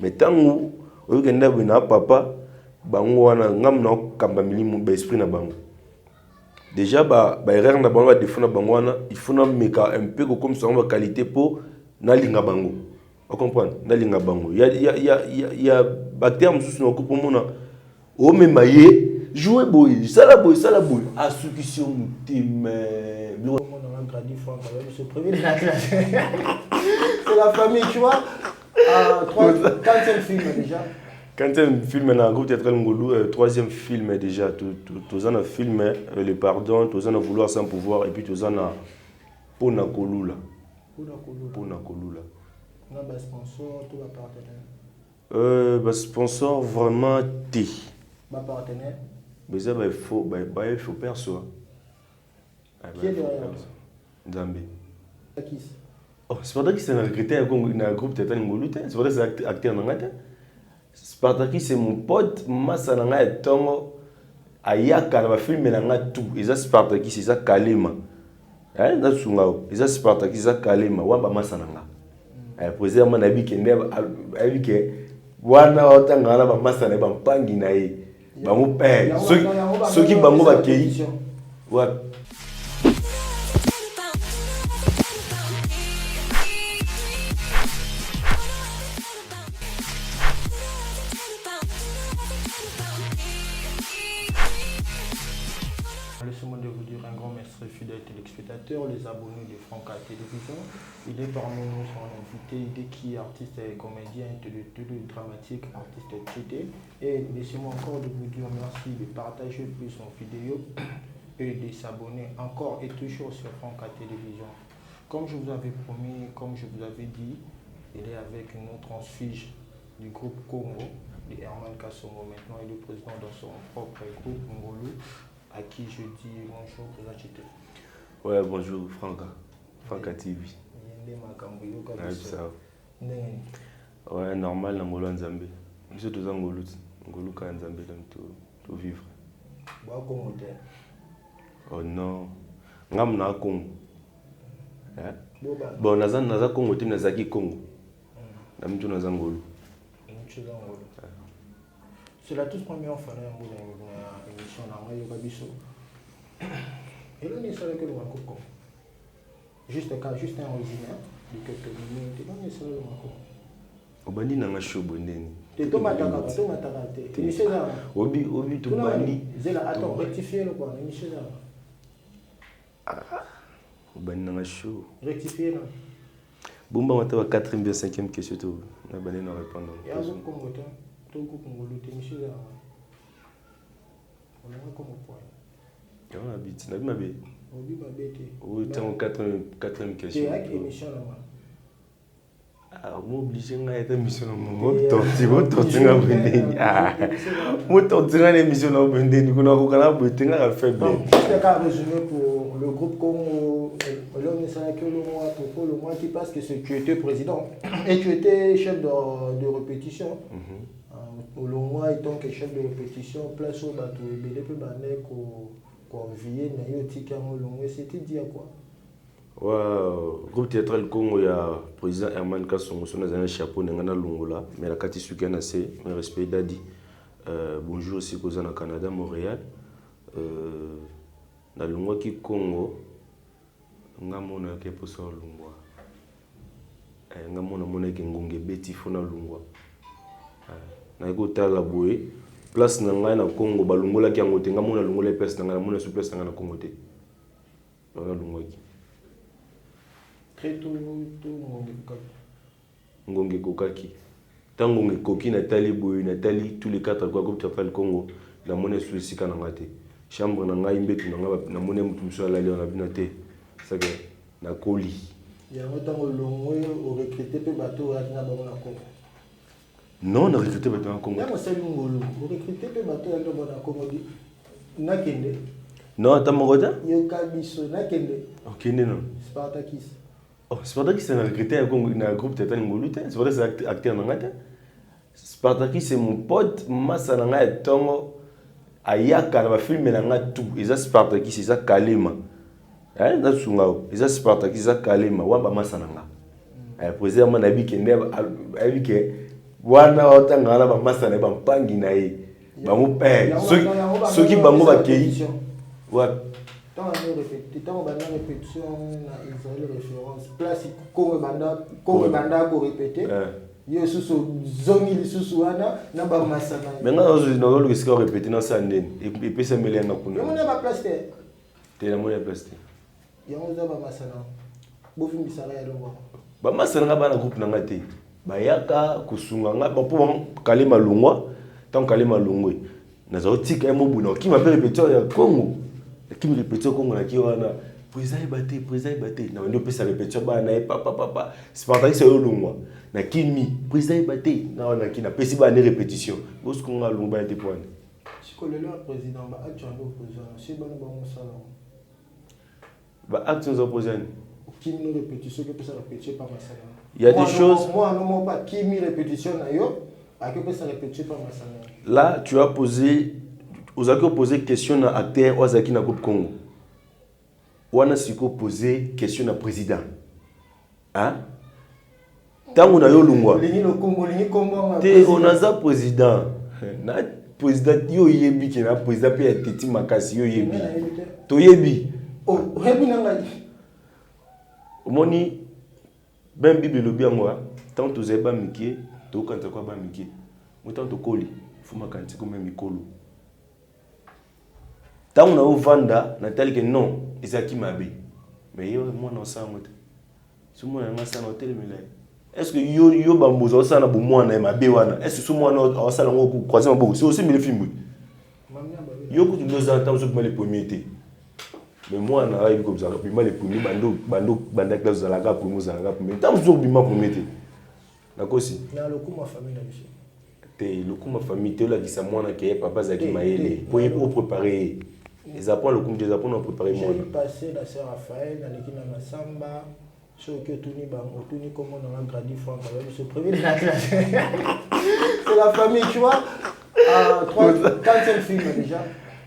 mais tango oyokenda bina papa bango wana ngam na kamba milimu ba esprit na bango déjà ba erreur na bango ba défaut na bango wana il faut na meka un peu comme ça on va qualité pour na linga bango vous comprenez na linga bango il y a bactère mususu na ko mona o memaye jouer boy ça la boy asukisio mutima on a grandi fois c'est premier de la classe. C'est la famille, tu vois. 4e film déjà. 4e film na groupe théâtral Ngolu, 3e film déjà tous en film le pardon, tous en vouloir sans pouvoir et puis tous en Pona Kolula. Pona Kolula. On a un sponsor, tout va partenaire. Sponsor vraiment T. Ba partenaire. Mais ça il faut perso. Qui est derrière? Nzambe. Qui? Oh, Spartakis c'est un recruteur dans le groupe théâtral Ngolu, c'est vrai c'est acteur dans ngata. Spartakis c'est mon pote, massa na nga tongo ayaka na ba film na nga tout. Eza Spartakis c'est ça Kalema. Na sungao, eza Spartakis ça Kalema wa ba massa na nga. Président na bikende abike wana otanga na ba massa na ba mpangi na ye. Ba mo père, ceux qui bango ba kei. Ouais. Laissez-moi de vous dire un grand merci fidèles téléspectateurs, les abonnés de Franca Télévision. Il est parmi nous son invité, qui est artiste et comédien, dramatique, artiste traité. Et laissez-moi encore de vous dire merci de partager plus son vidéo et de s'abonner encore et toujours sur Franca Télévision. Comme je vous avais promis, comme je vous avais dit, il est avec une autre transfuge du groupe Congo, de Herman Kasongo. Maintenant, il est président dans son propre groupe Ngolu, à qui je dis bonjour pour la chute. Ouais, bonjour Franca TV. Ouais, normal, Ngolo Nzambe. Je suis tous en Ngolo ka Nzambe tout vivre. Oh non. Ngam na Congo. Bon, naza Congo, tu naza ki Congo. Namtu naza Ngolo. C'est la toute première fois que nous avons une émission dans le Gabiso. Et là, nous savons que nous avons juste un originaire de quelques minutes. Nous savons que nous avons Obandi na show bondeni. Tu tomates. Obi tu bandi. Attends, rectifier le quoi, émission là. Obandi na show. Rectifier là. Bomba mata 4e bien 5e question to na bandi na répondre. Ya zo Congo to. Togo Congolais émission là. On a comme point. On habite na bimabe. Obi babete. O temps 4e question. C'est avec émission là. Ah, moi obligé nga être émission là. Moi torti nga bondeni. Ah. Moi torti nga émission là bondeni kuna ko kana botenga ka faible. C'est un résumé pour le groupe Congo. L'homme ne savait que le mois qui passe que tu étais président et tu étais chef de répétition. Le mois étant que chef de répétition, place au bateau et belé peu bané qu'on vient na yotika molongo, c'était dit à quoi? Ouais, groupe théâtral Congo ya président Herman Kasongo son un chapeau ngana longola mais la kati suki na c'est mes respect dadi. Bonjour aussi koza na Canada Montréal. Na longwa ki Congo ngamona ke poso longwa. Ngamona mona ke ngonge beti fona longwa. Na ko tala boye place na ngai na Congo balungola ki yango te ngamona lungola place na ngai mona su place na ngai na Congo te. Na longwa ki. Très tout ngonge kokaki. Tango ngonge koki na tali boye na tali tous les 4 quoi groupe théâtral Congo la monnaie sous sika na ngate. Chambre na ngai mbetu na ngai na monnaie mutu muso ala leo na binate. Ça que na koli. Il y a autant de longs au recruter peu bateau à na bango na Congo. Non, on a recruté bateau en Congo. Non, c'est ngolo. Au recruter peu bateau à na Congo di. Na kende. Non, attends mon gars. Yo kabiso na kende. OK, non. Spartakis. Oh, Spartakis c'est un recruteur dans le groupe théâtral Ngolu. C'est vrai c'est acteur dans ngata. Spartakis c'est mon pote, massa na nga tongo ayaka na ba film na nga tout. Eza Spartakis, c'est ça Kalema. Na sungao, eza Spartakis, ça Kalema wa ba massa na nga. Président na bikende abike wana otanga na ba masana ba mpangi na ye bango soki bango ba kei wa tant on va répétition na Israël référence place banda ko répéter yo susu zongi lisusu wana na ba masana maintenant on le risque de répéter dans ça ndeni et puis ça mêler na kuna yo na ba place te na mona place yo za ba masana bo fi misala ya longo ba masana ba na groupe na ngate bayaka kusunga nga pour kalima lungwa tant kalima lungwe na zo tika mo buna ki ma répétition ya Congo qui me répétait Congo na ki wana président batté na ndo pesa répétition ba na papa c'est pas c'est au lungwa na kimi président batté na wana ki na pesi ba ne répétition parce qu'on a lungwa été point si ko le président ba acte en opposition si ba no ba musala ba acte aux opposants qui me répétition que pesa répétition par masala il y a des choses moi non pas qui me répétition na yo a que pesa répétition par masala là tu as posé aux acteurs poser question à acteur aux acteurs na groupe Congo wana siko poser question à président hein tant on a yo lungwa te on a ça président na président yo yebi ki na président pe teti makasi yo yebi to yebi oh hebi na ngai omoni ben bible lobi yango tant to zeba mikie to kanta kwa ba mikie mutant to koli fuma kanti comme mikolo tant on a vanda na tel que non ezaki mabe mais yo moi non ça moto so moi na ça na hotel milai est-ce que yo bambozo ça na bo moi na mabe wana est-ce que so moi na ça na ngo croiser mabo c'est aussi mille films yo ko tu nous entends so les premiers té mais moi na arrive comme ça puis moi les premiers banda classe za la ga pour nous za la mais tant so bima premier té na kosi na lokuma famille na biso te lokuma famille te la kisa mwana ke papa zaki maele pour préparer les apprends le comme des apprends on préparer moi j'ai passé la sœur Raphaël dans l'équipe de Masamba ceux qui tuni ba tuni comme on a grandi franc ce premier de la classe c'est la famille tu vois 4e film déjà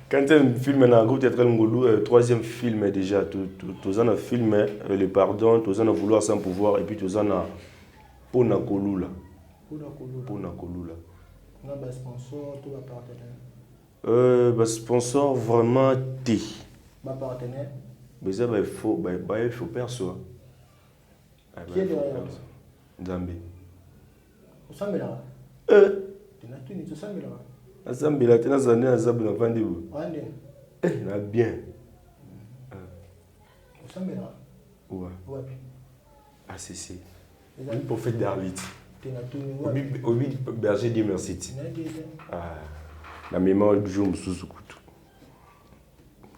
quand un film na groupe théâtral ngolu troisième film déjà tous en film le pardon tous en vouloir sans pouvoir et puis tous en pona kolula on a des sponsors tout va partenaire sponsor vraiment T. Ma partenaire. Mais ça il faut perso. Qui est derrière? Nzambe. Osambela. Tu n'as tout ni osambela. Osambela tena zane azabu na vandi bu. Vandi. Na bien. Osambela. Ouais. Ouais. Ah c'est. Le prophète d'Arlit. Tu n'as tout ni. Obi berger Dieu merci. Ah. Na mémoire du jour mususu kutu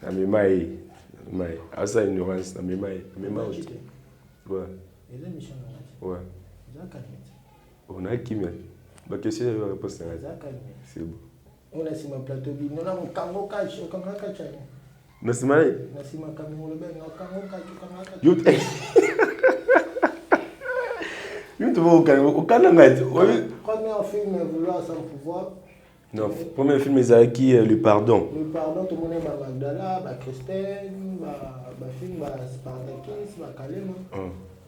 na mémoire asa ignorance na mémoire ouais les émissions ouais Zakani on a qui mais ba question de réponse c'est bon on a sima plateau bi non na kango kachi na sima kamingo le ben kango kachi yo yo tu vois au Canada premier film vouloir sans pouvoir. Non, premier film Ezaki le pardon. Le pardon tout le monde ba Magdala, ba Christine, ba film ba Spartacus, ba Kalema.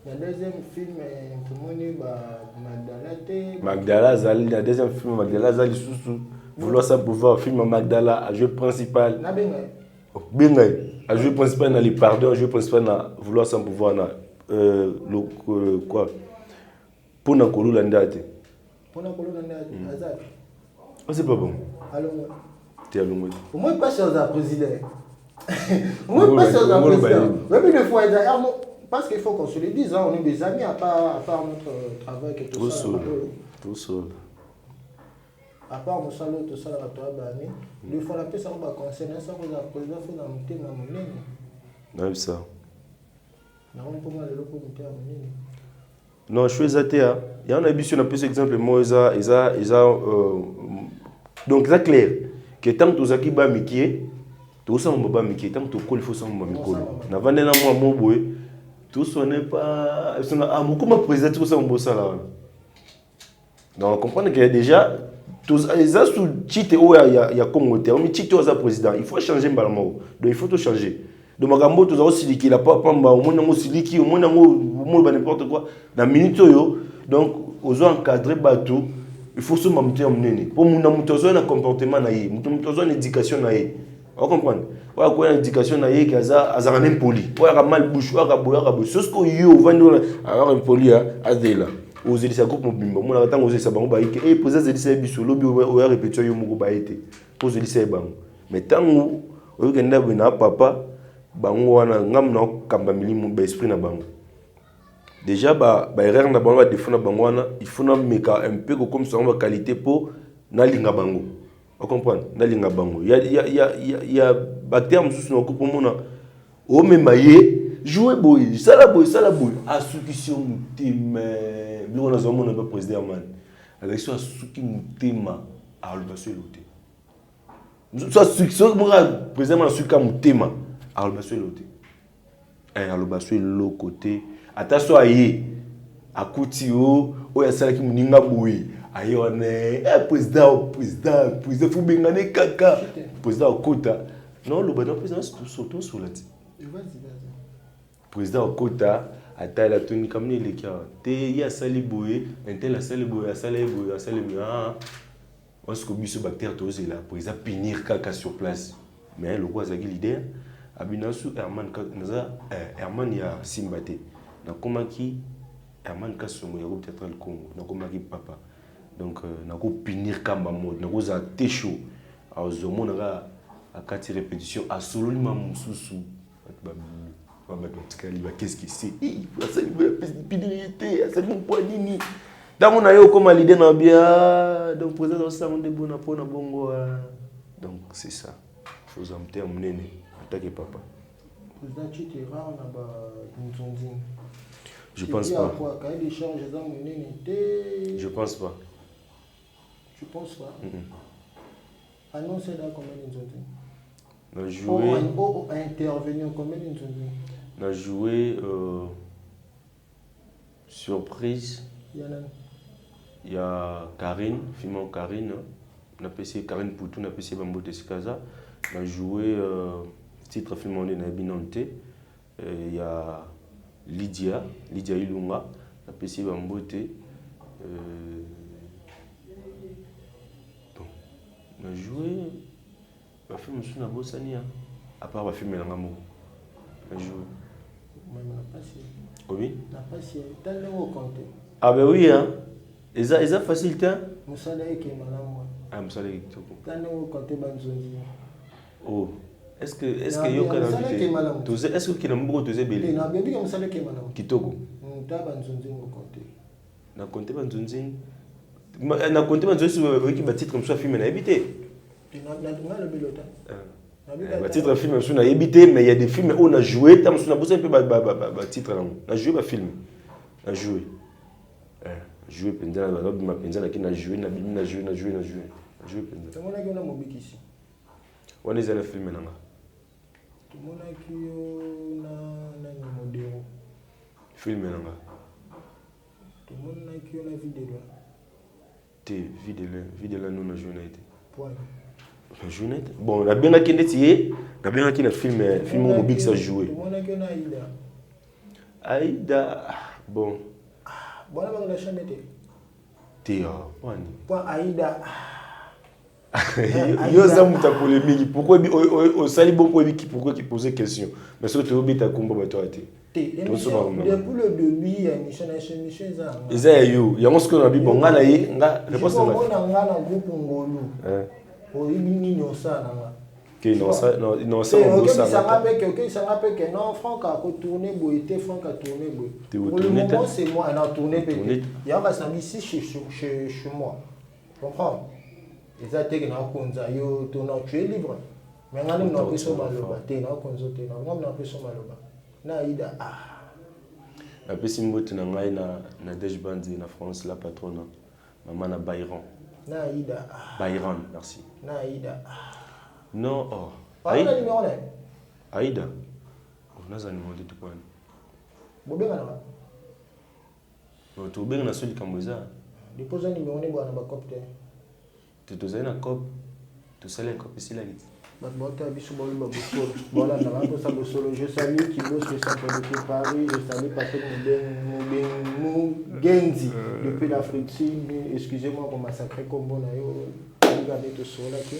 Le deuxième film tout le monde ba Magdala Zali, le deuxième film Magdala Zali sous vouloir sans pouvoir film Magdala à jeu principal. Na benga. Benga à jeu principal dans le pardon, jeu principal dans vouloir sans pouvoir na quoi. Pour na kolula ndate. Pour na kolula ndate azak. Oh, c'est pas bon. Allons. Tu es allongé. Au moins pas sur un président. Au moins pas sur un président. Même des fois, parce qu'il faut qu'on se le dise, on est des amis à part notre travail et tout ça. Tout seul. À part mon salaud, tout ça, la toi, bani. Des fois, la paix, ça va concerner ça, vous avez président, faut dans le thème à mon nez. Non, ça. Non, on peut aller le coup de mon non, je suis athée. Il y a un abus sur un peu exemple, moi, donc, c'est clair que tant que tu as qui bat Mickey, tout ça, on va Mickey, tant que tu as il faut ça, on va Mickey. Na vendre na moi, mon boy, tout ça n'est pas. Ah, mon comment président, tout ça, on bosse là. Donc, comprenez que déjà, tous les as sous titre où il y a Congo, mais titre aux président, il faut changer Balmo. Donc, il faut tout changer. Donc, Magambo, tu as aussi dit qu'il a pas au moins aussi dit au moins n'importe quoi. Dans minute donc, aux encadrés bateau. il faut se m'amener emmener pour mon amutozo na comportement na yé mutozo na éducation na yé on comprendre wa ko na éducation na yé kaza azana impoli wa ka mal bouche wa ka boya sosko yo vando alors impoli azela ozeli sa groupe mobimba mona tango ozeli sa bango ba yike e poser zeli sa biso lobi o ya répétition yo moko ba été ozeli sa bango mais tango o kenda na papa bango wana ngam na kamba milimo ba esprit na bango. Déjà, erreur na bango défaut na bango wana, il faut na meka un peu comme ça on qualité pour na linga bango. Vous comprenez? Na linga bango. Il y a bactère mususu na ko pomona. O memaye jouer boy, sala boy. Asukisio mutima. Bilo na zomo na président man. Avec ça asuki mutima albaso elote. Ça sukisio mo président na suka mutima albaso elote. Albaso elo côté attention aye akuti o ya sala ki muninga boye aye one président faut bengane kaka président okota non le bon président surtout sur la président okota atala toni kamne le kia te ya sali boye intel sali boye sali on se cobiso bactère toze la président punir kaka sur place mais le quoi zaki leader abinasu Herman ya simbate nakomaki Herman Kasongo ya groupe théâtral Congo nakomaki papa donc nako punir kamba mode nako za techo azomo naka akati répétition a solo ma mususu qu'est-ce que c'est ça pénalité ça mon poinini dans mon ayo comme l'idée na bien donc président ça on debout na pona bongo donc c'est ça faut amter emmener attaquer papa président Tite rare na ba Nzonzi. Je pense pas. Je pense pas. Tu penses pas? Annoncé là combien de on a joué. Intervenir combien de on a joué surprise. Il y a Karine, Fimon Karine. On a passé Karine Poutou, on a passé Bambo Tesikaza. On a joué titre film on est na Binonte. Il y a Lydia Ilunga, la PC Bambote. Bon, on a joué. On a fait un film à Bossania. À part le film Elangamo. On a joué. Oui. Ah ben oui, hein. Et ça facile, hein. Ah, Moussala qui oh. Est-ce que yo kana invité est-ce que kina mboko toze belé na bébé comme ça le kemana kitoko ta banzonzi ngo compter na compter banzonzi na compter banzonzi qui ba titre comme ça film na éviter na le belota ba titre film sur na éviter mais il y a des films où on a joué tam sur na bossa un peu ba titre là na joué ba film na joué joué pendant ma pendant qui na joué na joué pendant on a gagné mobikisi on est le film nanga tout le monde qui na modèle film nanga tout le monde qui a vidéo vidéo nous na journée point la journée bon la bien qui ndetié la bien qui na film mobile ça jouer tout le monde qui na Aïda bon bon la chaîne Théo point Aïda yo za muta polémique pourquoi au sali bon pourquoi qui posait question mais ce que tu obita combo ba toi depuis le début ya mission za eza yo ya mosiko na bibo nga na ye nga réponse na nga na groupe ngolu o ibini no sana nga que non ça ça que non Franck a tourné boité Franck a tourné boité pour le tourné moment c'est moi on a tourné peut-être il y a pas ça ici chez moi comprends. Les attaques na konza yo tona tu es libre mais ngani na peso maloba te na konzo te na ngam na peso maloba na ida la pesi mbote na ngai na Dej Bandi na France la patronne maman na Bayron na ida Bayron merci na ida non Aïda numéro 9 Aïda on a un numéro de quoi bobenga na no to benga na soli kamboza dépose un numéro ne bwana ba copte tu as une cop tu sais les copies ici là voilà, je salue Thibaut, je salue Paris, je salue Patrick Moubeng, Benmou Genzi depuis l'Afrique du Sud. Excusez-moi pour massacrer comme bon ayo. Regardez tout cela qui.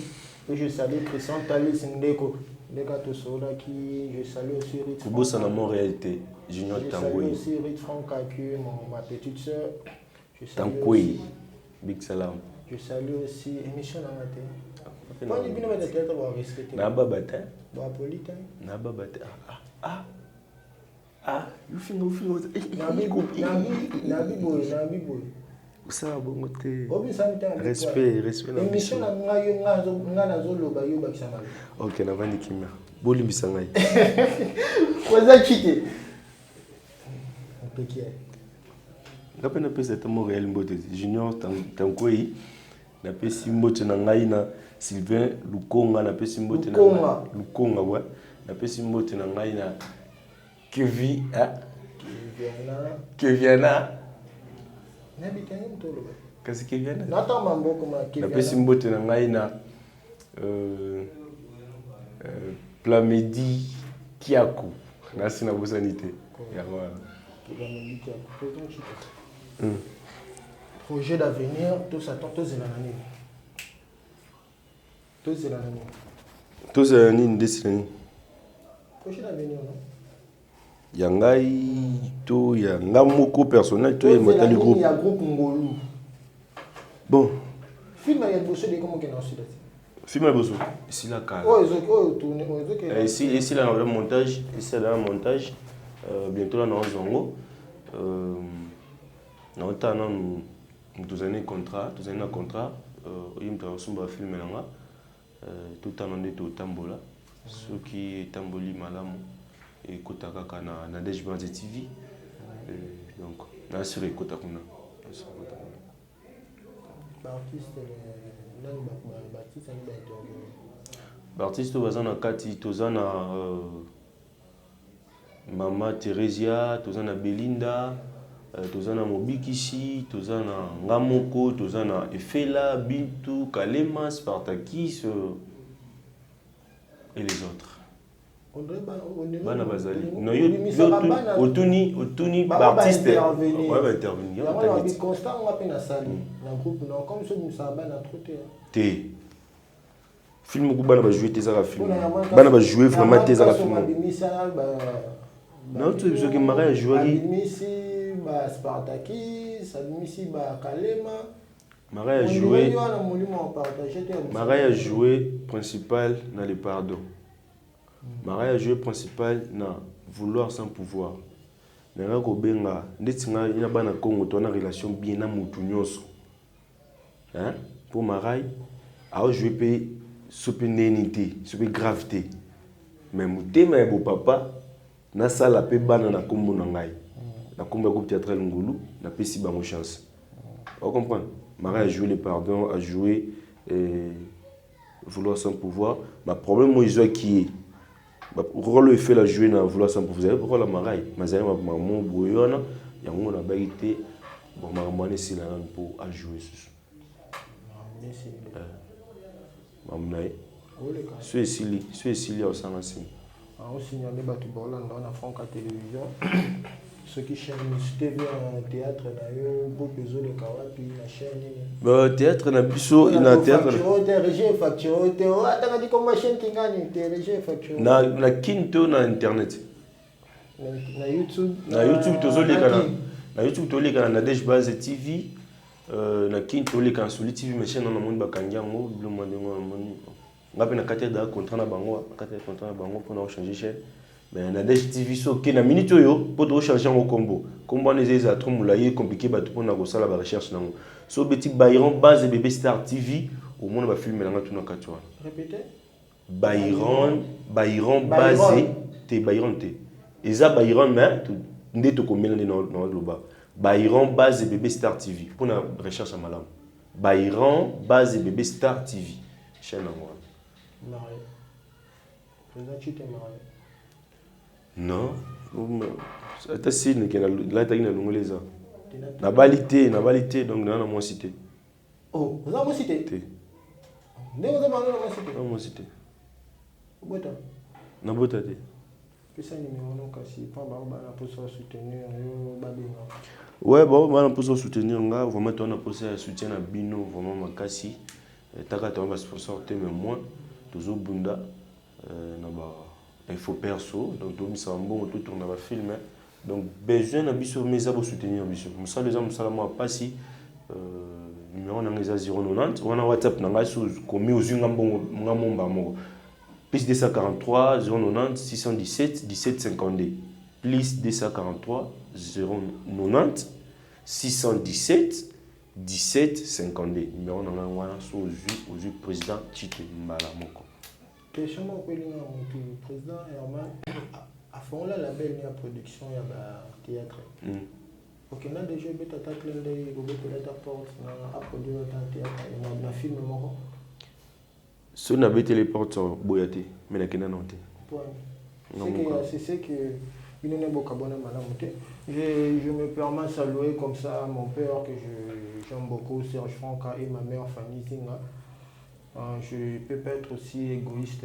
Et je salue Christian Talis Ndeko. Je salue aussi Ritz. Pour ça, dans réalité, Junior Tangoui. Je salue aussi Ritz Francacu, ma petite soeur. Tangoui, Big Salam. Je salue aussi émission dans la télé. Pas les binomes de théâtre pour respecter. Naba Bata. Boapolita. Naba Bata. You feel Nabi boy. ça bon côté. Respect. Émission na ngayo ngazo loba yo bakisa mal. OK, na vandi kimia. Bolimbisa ngai. Kwaza chite. Pekia. Ngapena pesa tamo réel mbote Junior Tangoui. Na pesi mbote na ngai na Sylvain Lukonga na pesi mbote na Lukonga ouais. Na pesi mbote na ngai na Keviana. Kasi Keviana. Natama mboko ma Keviana. Na pesi mbote na ngai na Plamedi Kiaku. Na sina bosanité. Ya voilà. Plamedi Kiaku. Projet d'avenir, tout ça tous l'année. Tous l'année. Tous l'année ndesini. Projet d'avenir non. Yangai to ya ngamoko personnel to yemata le groupe. Il y a groupe Ngolu. Bon. Film il y a bossé de comment qu'on a su là. Film à bosso. Ici la cale. Oh, ils ont tourné, ici là dans le montage, ici là dans le montage. Bientôt là dans Zongo. Nous avons tous un contrat, il me travaille sur un film là. Tout en on est au Tambola. Ce qui est Tamboli Malamu. Et Kotaka Kana Nadej Banze TV. Donc, on a assuré Kotaka. Baptiste Bazana Kati, Tozana Mama Theresia, Tozana Belinda, Tozana Mobikishi, Tozana Ngamoko, Tozana Efela, Bintu, Kalema, Spartakis et les autres. Bana Bazali. Non, Otuni, Baptiste. Ouais, va intervenir. Il constant, on va peine à salir. Dans le groupe, non, comme ça, nous savons à traiter. T. Film que Bana va jouer tes arts film. Bana va jouer vraiment tes arts film. Non, tu sais que Marie a joué. Admisi, Spartakis, Admisi, Kalema. Marie a joué principal dans les pardons. Marie a joué principal dans vouloir sans pouvoir. Nanga ko benga ndetinga ina bana Congo to na relation bien na mutu nyonso. Hein? Pour Marie a joué pe sope nénité, sope gravité. Mais mutema ya bo papa na sala pe bana na kombo na ngai. Na kombo ya groupe théâtral Ngulu na pesi bango chance. Vous comprenez? Marie a joué les pardons, a joué vouloir sans pouvoir. Mais problème moi ils qui est pourquoi le fait la jouer dans vouloir sans pouvoir? Pourquoi la Marie? Mazali maman boyona, yango na baité bon maman c'est là pour à jouer ce. Maman c'est ici au sang ainsi. On signalé batu Bolanda on a Franca télévision. Ceux qui cherchent TV en théâtre d'ailleurs beaucoup de zones kawapi la chaîne. Bah théâtre na biso na théâtre. Facture attends dit comme chaîne qui gagne facture. Na kinto na internet. Na YouTube. Na YouTube tozoleka na YouTube toleka na Nadej Banze TV. Na kinto leka sur TV mais chaîne na monde bakangiango le monde ngo ngape na kati da contrat na bango pour na changer chaîne. Mais Nadej TV so ke na minute yo pour to changer ngo combo. Combo les za trop moulaye compliqué ba tout pour na ko sala ba recherche nango. So petit Bayron Base Bébé Star TV au monde ba filmer na tout na kati wana. Répétez. Bayron Base te Bayron te. Eza Bayron mais nde to komela na loba. Bayron Base Bébé Star TV pour na recherche malam. Bayron Base Bébé Star TV chaîne nango. Marié. Présent tu t'es marié. Non, c'est si là t'as une longue les na balité donc dans mon cité. Oh, vous avez mon cité. Ne vous avez pas mon cité. Non mon cité. Bota. Na bota te. Puis ça numéro non kasi pas pour soutenir babenga. Ouais, bon, on a posé soutenir nga, vraiment on a posé soutien à Bino, vraiment makasi. Taka ta va sponsor te mais moi, toujours bunda na ba info perso, donc tout ça bon tout tourne va film. Donc besoin na biso mais ça pour soutenir biso. Musa les hommes salama pasi numéro na ngeza 090, on a WhatsApp na nga sous komi ozinga mbongo ngamomba mo. Plus 243 090 617 1752. Plus 243 090 617 1752. Numéro dans la au président Tite Mbalamoko. Question mon président Herman à fond la label ni production ya ba théâtre. OK, on a déjà bête attaque l'endé au bête la porte na produire un théâtre et na film moko. Ce n'a pas les portes boyaté mais la kena non. C'est ce que je me permets de saluer comme ça mon père que j'aime beaucoup, Serge Franca, et ma mère Fanny Zinga. Je peux pas être aussi égoïste.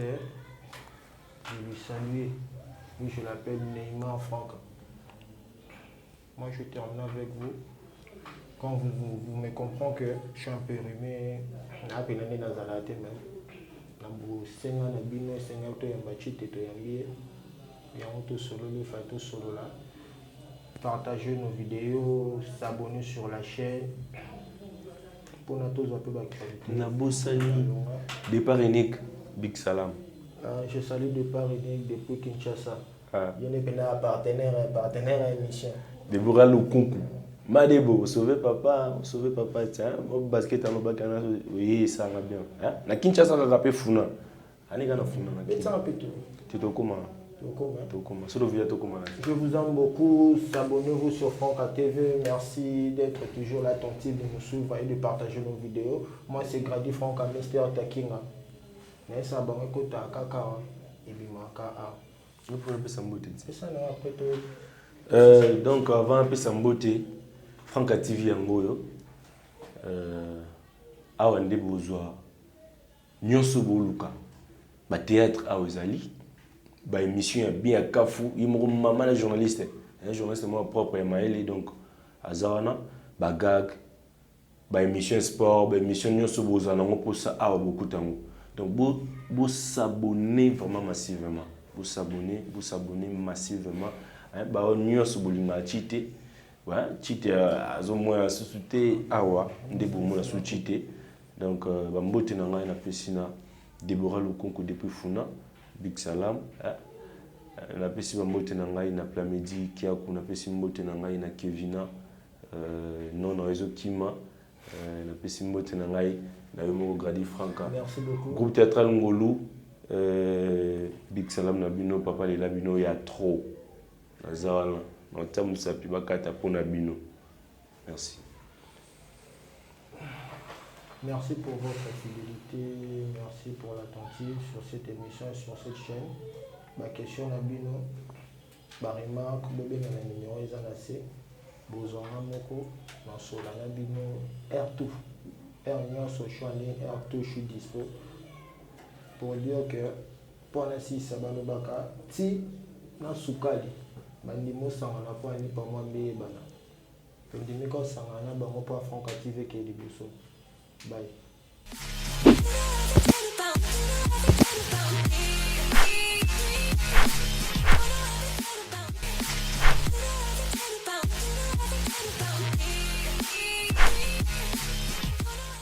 Je lui salue. Oui, je l'appelle Neymar Franca. Moi, je termine avec vous. Quand vous me comprenez que je suis un peu rhumé, je suis dans la tête même. Je suis partager nos vidéos, s'abonner sur la chaîne pour nous tous un peu d'actualité. Nabosani départ unique Big Salam. Je salue départ unique depuis Kinshasa. Il y a un partenaire à l'émission. Deborah Lukunku. Madebo, sauver papa, tiens, au basket à l'obakana, oui, ça va bien. Na Kinshasa, on a rappelé Funa. Anega na Funa. Tu te comment? Je vous aime beaucoup. Abonnez-vous sur Franca TV. Merci d'être toujours là, attentif, de nous suivre et de partager nos vidéos. Moi, c'est Grady Franca, Mister Takinga. Mais ça, bon, écoute, à Kaka, et Bimaka. Vous pouvez appeler ça beauté. C'est ça, non, après tout. Donc, avant d'appeler ça beauté, Franca TV en Goyo. Awande Bozwa. Nyonso Boluka. Ba théâtre à Ozali. Bah émission ya bien kafu il me maman la journaliste un journaliste moi propre Maël donc azana ba gag ba émission sport ba émission nyonso bozana ngo pour ça a beaucoup tango donc vous s'abonner vraiment massivement vous s'abonner massivement ba nyonso bolinga chité ouais chité azo moins souté awa ndebo mo la sous chité donc ba mbote na ngai na pesina Deborah Lukunku depuis Funa Big Salam. Na pesi mbote na ngai na Plamedi Kiaku na pesi mbote na ngai na Kevina non réseau Kima na pesi mbote na ngai na Yomo Grady Franca. Merci beaucoup. Groupe théâtral Ngolu Big Salam na bino papa les labino ya trop. Nazala na tamu sapi bakata pona bino. Merci. Merci pour votre fidélité, merci pour l'attentif sur cette émission et sur cette chaîne. Ma question à Bino, ma remarque, bébé na numéro est annoncé. Bozona moko, na sola na Bino, R2. R1 sur Chouani, R2 je suis dispo. Pour dire que pour la 6 sabano baka, ti na sukali, bandimo sangana pour ani pa moi mbé bana. Pendimi ko sangana bango pa Franca TV ke liboso. Bye.